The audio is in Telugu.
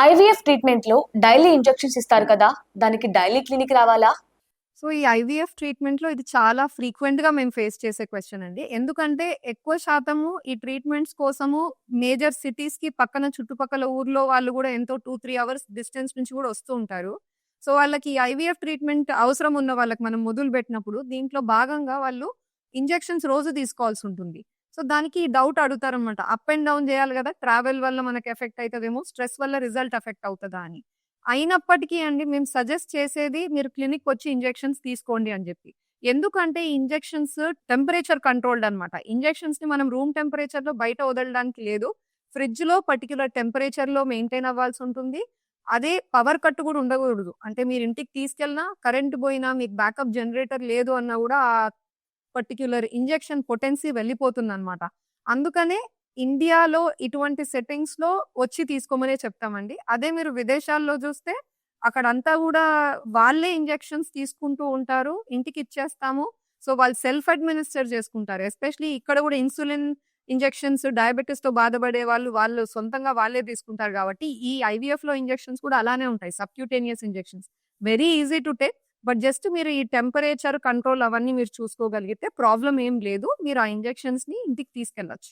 ఐవీఎఫ్ ట్రీట్మెంట్‌లో డైలీ ఇంజెక్షన్స్ ఇస్తారు కదా! దానికి డైలీ క్లినిక్ రావాలా? సో, ఈ ఐవీఎఫ్ ట్రీట్మెంట్‌లో ఇది చాలా ఫ్రీక్వెంట్‌గా మేము ఫేస్ చేసే క్వెషన్ అండి. ఎందుకంటే ఎక్కువ శాతము ఈ ట్రీట్మెంట్స్ కోసము మేజర్ సిటీస్‌కి పక్కన చుట్టుపక్కల ఊర్లో వాళ్ళు గూడా ఎంతో 2, 3 అవర్స్ డిస్టెన్స్ నుంచి గూడా వస్తూ ఉంటారు. సో, వాళ్ళకి ఐవీఎఫ్ ట్రీట్మెంట్ అవసరం ఉన్న వాళ్ళకి మనం మొదలుబెట్టినప్పుడు దీంట్లో భాగంగా వాళ్ళు ఇంజెక్షన్స్ రోజు తీసుకోవాల్సుంటుంది. సో, దానికి డౌట్ అడుగుతారనమాట. అప్ అండ్ డౌన్ జేయాలి గదా! ట్రావెల్ వల్ల మనకు ఎఫెక్ట్ అయితదేమో, స్ట్రెస్ వల్ల రిజల్ట్ ఎఫెక్ట్ అవుతదా అని. అయినప్పటికీ అండి మేము సజెస్ట్ చేసేది మీరు క్లినిక్‌కొచ్చి ఇంజెక్షన్స్ తీసుకోండి అని జెప్పి. ఎందుకంటే ఈ ఇంజెక్షన్స్ టెంపరేచర్ కంట్రోల్డ్ అనమాట. ఇంజెక్షన్స్‌ని మనం రూమ్ టెంపరేచర్‌లో బయట వదలడానికి లేదు. ఫ్రిడ్జ్‌లో పర్టిక్యులర్ టెంపరేచర్‌లో మెయింటైన్ అవ్వాల్సుంటుంది. అదే పవర్ కట్ గూడా ఉండగూడదు. అంటే మీరు ఇంటికి తీసుకెళ్ళినా, కరెంట్ బోయినా, మీకు బ్యాకప్ జనరేటర్ లేదు అన్నా గూడా ఆ పర్టిక్యులర్ ఇంజెక్షన్ పొటెన్సీ వెళ్ళిపోతుందనమాట. అందుకనే ఇండియాలో ఇటువంటి సెట్టింగ్స్‌లో వచ్చి తీసుకోమనే చెప్తామండి. అదే మీరు విదేశాల్లో జూస్తే అక్కడంతా గూడా వాళ్ళే ఇంజెక్షన్స్ తీసుకుంటూ ఉంటారు. ఇంటికిచ్చేస్తాము. సో, వాళ్ళు సెల్ఫ్ అడ్మినిస్టర్ చేసుకుంటారు. ఎస్పెషల్లీ ఇక్కడ గూడా ఇన్సులిన్ ఇంజెక్షన్స్ డయాబెటిస్‌తో బాధపడే వాళ్ళు సొంతంగా వాళ్ళే తీసుకుంటారు గాబట్టి, ఈ ఐవీఎఫ్‌లో ఇంజెక్షన్స్ కూడా అలానే ఉంటాయి. Subcutaneous injections. Very easy to take. But just మీరు ఈ టెంపరేచర్ కంట్రోల్ అవన్నీ మీరు చూసుకోగలిగితే ప్రాబ్లమ్ ఏం లేదు. మీరు ఆ ఇంజెక్షన్స్‌ని ఇంటికి తీసుకెళ్ళొచ్చు.